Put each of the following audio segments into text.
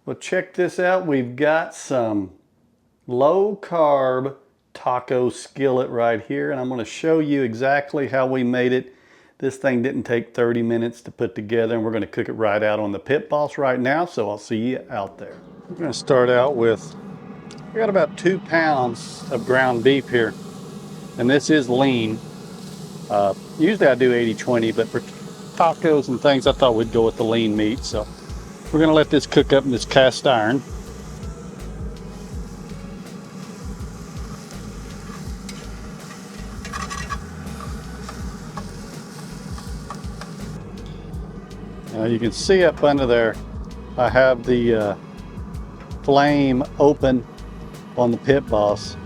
Well, check this out. We've got some low carb taco skillet right here, and I'm going to show you exactly how we made it. This thing didn't take 30 minutes to put together, and we're going to cook it right out on the pit boss right now, so I'll see you out there. We're going to start out with, we got about 2 pounds of ground beef here, and this is lean. Usually I do 80-20, but for tacos and things, I thought we'd go with the lean meat, so we're going to let this cook up in this cast iron. You can see up under there, I have the flame open on the pit boss.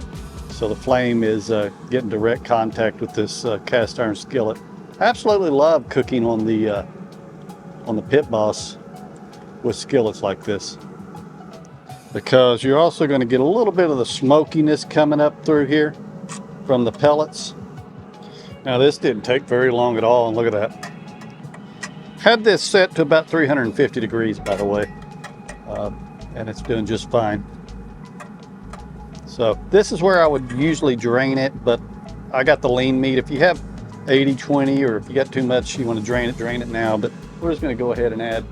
So the flame is getting direct contact with this cast iron skillet. I absolutely love cooking on the pit boss with skillets like this, because you're also going to get a little bit of the smokiness coming up through here from the pellets. Now this didn't take very long at all, and look at that. Had this set to about 350 degrees, by the way, and it's doing just fine. So this is where I would usually drain it, but I got the lean meat. If you have 80-20, or if you got too much, you want to drain it now. But we're just going to go ahead and add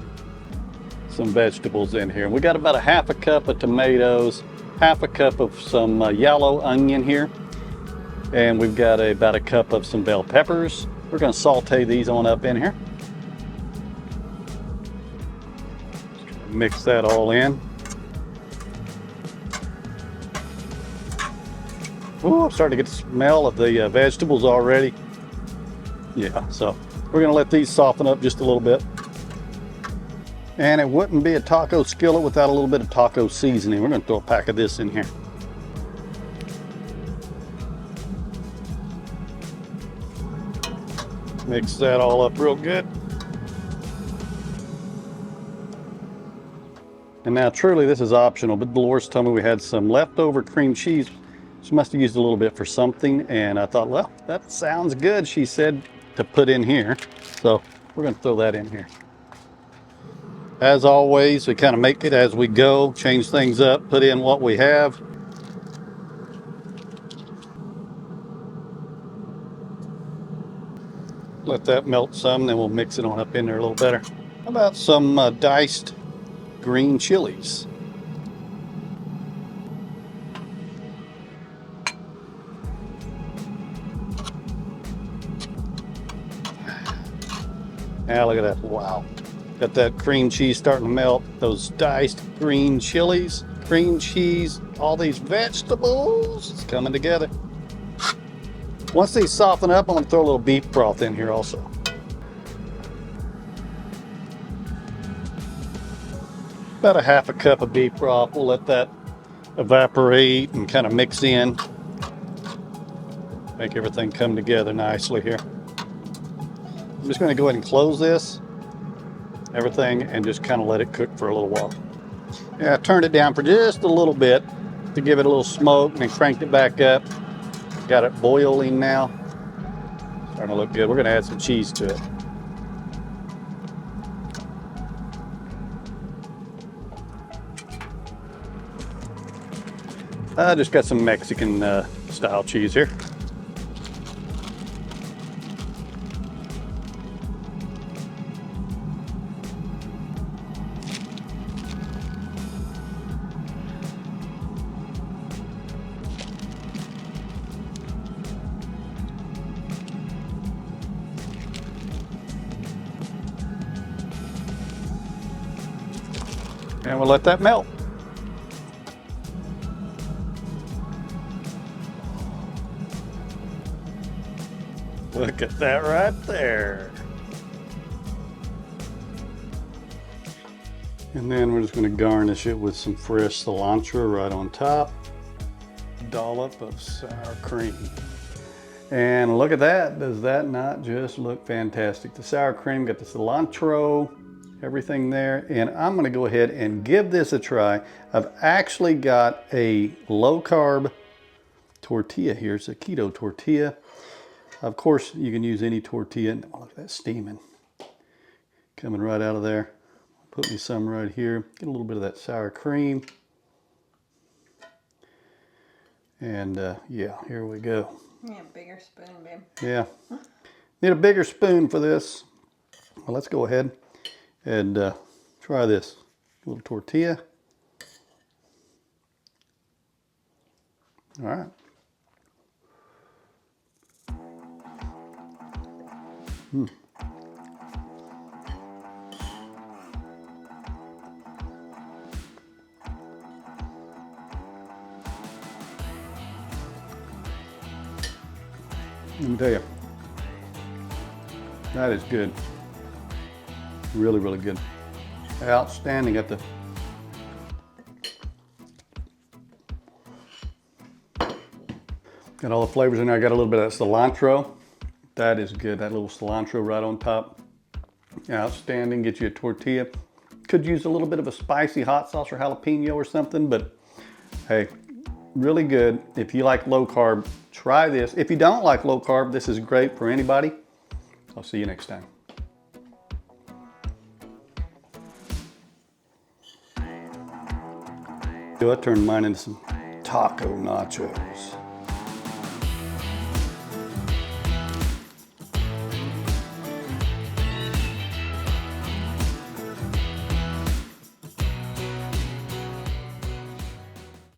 some vegetables in here. We got about a half a cup of tomatoes, half a cup of some yellow onion here, and we've got about a cup of some bell peppers. We're going to saute these on up in here. Mix that all in. Ooh, I'm starting to get the smell of the vegetables already. Yeah, so we're going to let these soften up just a little bit. And it wouldn't be a taco skillet without a little bit of taco seasoning. We're going to throw a pack of this in here. Mix that all up real good. And now truly this is optional, but Dolores told me we had some leftover cream cheese. She must have used a little bit for something, and I thought, well, that sounds good, she said, to put in here. So we're going to throw that in here. As always, we kind of make it as we go, change things up, put in what we have. Let that melt some, then we'll mix it on up in there a little better. How about some diced green chilies? Now look at that, wow. Got that cream cheese starting to melt, those diced green chilies, cream cheese, all these vegetables, it's coming together. Once these soften up, I'm gonna throw a little beef broth in here also. About a half a cup of beef broth. We'll let that evaporate and kind of mix in. Make everything come together nicely here. I'm just going to go ahead and close this, everything, and just kind of let it cook for a little while. Yeah, I turned it down for just a little bit to give it a little smoke, and then cranked it back up. Got it boiling now. Starting to look good. We're going to add some cheese to it. I just got some Mexican style cheese here. And we'll let that melt. Look at that right there. And then we're just going to garnish it with some fresh cilantro right on top. Dollop of sour cream. And look at that. Does that not just look fantastic? The sour cream, got the cilantro, everything there. And I'm going to go ahead and give this a try. I've actually got a low carb tortilla here. It's a keto tortilla. Of course, you can use any tortilla. Oh, look at that steaming. Coming right out of there. put me some right here. Get a little bit of that sour cream. And yeah, here we go. Yeah, bigger spoon, babe. Yeah. Need a bigger spoon for this. Well, let's go ahead and try this. A little tortilla. All right. Let me tell you, that is good. Really, really good. Outstanding at the got all the flavors in there. I got a little bit of cilantro. That is good. That little cilantro right on top. Outstanding. Get you a tortilla. Could use a little bit of a spicy hot sauce or jalapeno or something, but hey, really good. If you like low carb, try this. If you don't like low carb, this is great for anybody. I'll see you next time. I turned mine into some taco nachos.